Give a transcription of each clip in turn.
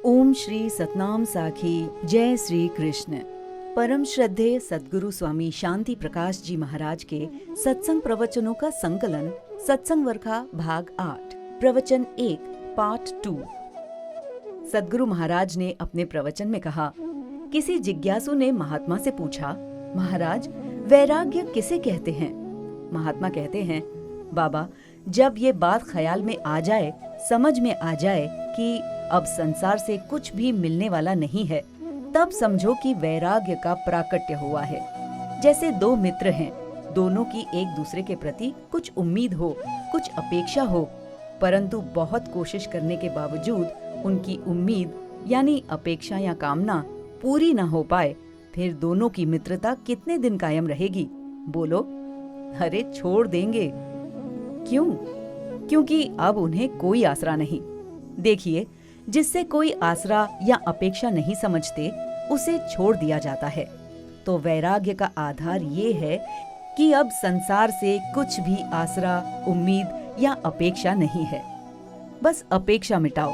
ओम श्री सतनाम साखी। जय श्री कृष्ण। परम श्रद्धेय सद्गुरु स्वामी शांति प्रकाश जी महाराज के सत्संग प्रवचनों का संकलन सत्संग वर्खा भाग 8 प्रवचन 1 पार्ट 2। सद्गुरु महाराज ने अपने प्रवचन में कहा, किसी जिज्ञासु ने महात्मा से पूछा, महाराज वैराग्य किसे कहते हैं? महात्मा कहते हैं, बाबा जब ये बात ख्याल में आ जाए, समझ में आ जाए कि अब संसार से कुछ भी मिलने वाला नहीं है, तब समझो कि वैराग्य का प्राकट्य हुआ है। जैसे दो मित्र हैं, दोनों की एक दूसरे के प्रति कुछ उम्मीद हो, कुछ अपेक्षा हो, परंतु बहुत कोशिश करने के बावजूद उनकी उम्मीद यानी अपेक्षा या कामना पूरी ना हो पाए, फिर दोनों की मित्रता कितने दिन कायम रहेगी? बोलो। अरे छोड़ देंगे। क्यों? क्योंकि अब उन्हें कोई आसरा नहीं। देखिए, जिससे कोई आसरा या अपेक्षा नहीं समझते, उसे छोड़ दिया जाता है। तो वैराग्य का आधार ये है कि अब संसार से कुछ भी आसरा, उम्मीद या अपेक्षा नहीं है। बस अपेक्षा मिटाओ।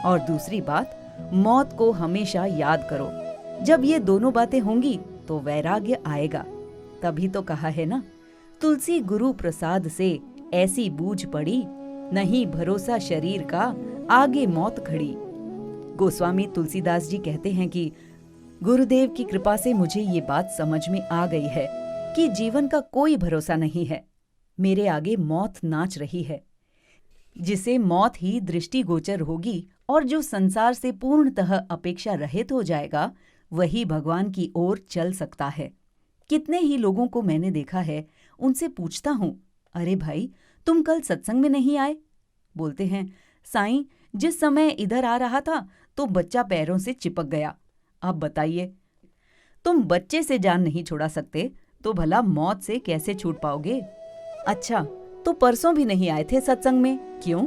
और दूसरी बात, मौत को हमेशा याद करो। जब ये दोनों बातें होंगी तो वैराग्य आएगा। तभी तो कहा है ना, तुलसी गुरु प्रसाद से ऐसी बूझ पड़ी, नहीं भरोसा शरीर का, आगे मौत खड़ी। गोस्वामी तुलसीदास जी कहते हैं कि गुरुदेव की कृपा से मुझे ये बात समझ में आ गई है कि जीवन का कोई भरोसा नहीं है। मेरे आगे मौत नाच रही है। जिसे मौत ही दृष्टिगोचर होगी और जो संसार से पूर्णतः अपेक्षा रहित हो जाएगा, वही भगवान की ओर चल सकता है। कितने ही लोगों को मैंने देखा है, उनसे पूछता हूँ, अरे भाई तुम कल सत्संग में नहीं आए? बोलते हैं, साईं जिस समय इधर आ रहा था तो बच्चा पैरों से चिपक गया। अब बताइए, तुम बच्चे से जान नहीं छुड़ा सकते तो भला मौत से कैसे छूट पाओगे? अच्छा, तो परसों भी नहीं आए थे सत्संग में, क्यों?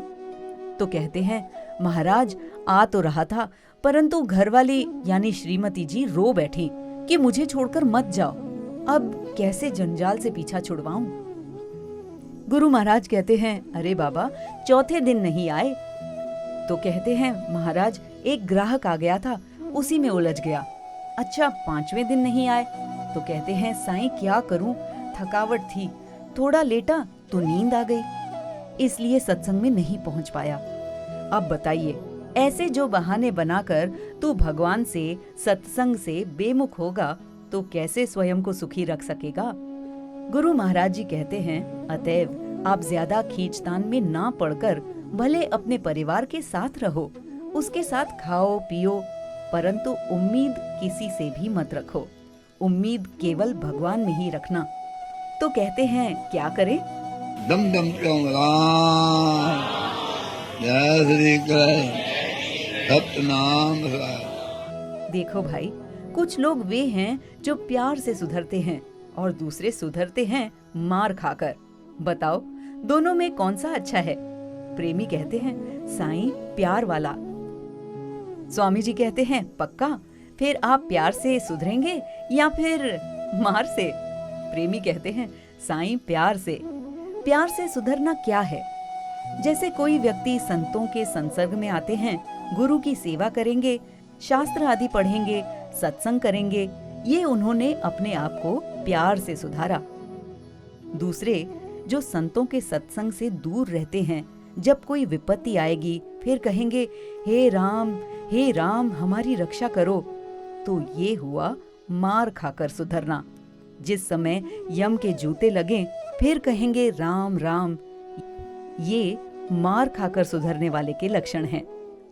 तो कहते हैं, महाराज आ तो रहा था, परंतु घरवाली यानी श्रीमती जी रो बैठी कि मुझे छोड़कर मत जाओ। अब कैसे जंजाल से पीछा छुड़वाऊं? गुरु महाराज कहते हैं, अरे बाबा चौथे दिन नहीं आए? तो कहते हैं, महाराज एक ग्राहक आ गया था, उसी में उलझ गया। अच्छा, पांचवें दिन नहीं आए? तो कहते हैं, साईं क्या करूं, थकावट थी, थोड़ा लेटा तो नींद आ गई, इसलिए सत्संग में नहीं पहुंच पाया। अब बताइए, ऐसे जो बहाने बनाकर तू भगवान से, सत्संग से बेमुख होगा तो कैसे स्वयं को सुखी रख सकेगा? गुरु महाराज जी कहते हैं, अतएव आप ज्यादा खींचतान में ना पड़कर भले अपने परिवार के साथ रहो, उसके साथ खाओ पियो, परंतु उम्मीद किसी से भी मत रखो। उम्मीद केवल भगवान में ही रखना। तो कहते हैं, क्या करें? दम दम राम, जय श्री कृष्ण, सतनाम। देखो भाई, कुछ लोग वे हैं जो प्यार से सुधरते हैं और दूसरे सुधरते हैं मार खाकर। बताओ, दोनों में कौन सा अच्छा है? प्रेमी कहते हैं, साईं प्यार वाला। स्वामी जी कहते हैं, पक्का? फिर आप प्यार से सुधरेंगे या फिर मार से? प्रेमी कहते हैं, साईं प्यार से। प्यार से सुधरना क्या है? जैसे कोई व्यक्ति संतों के संसर्ग में आते हैं, गुरु की सेवा करेंगे, शास्त्र आदि पढ़ेंगे, सत्संग करेंगे, ये उन्होंने अपने आप को प्यार से सुधारा। दूसरे जो संतों के सत्संग से दूर रहते हैं, जब कोई विपत्ति आएगी फिर कहेंगे, हे राम हमारी रक्षा करो, तो ये हुआ मार खाकर सुधरना। जिस समय यम के जूते लगें फिर कहेंगे राम राम, ये मार खाकर सुधरने वाले के लक्षण हैं।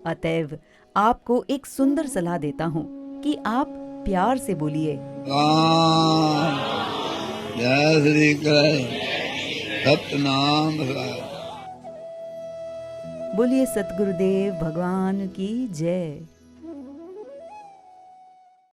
अतएव आपको एक सुंदर सलाह देता हूँ कि आप प्यार से बोलिए, राम, जय श्री कृष्ण, सतनाम। बोलिए सतगुरुदेव भगवान की जय।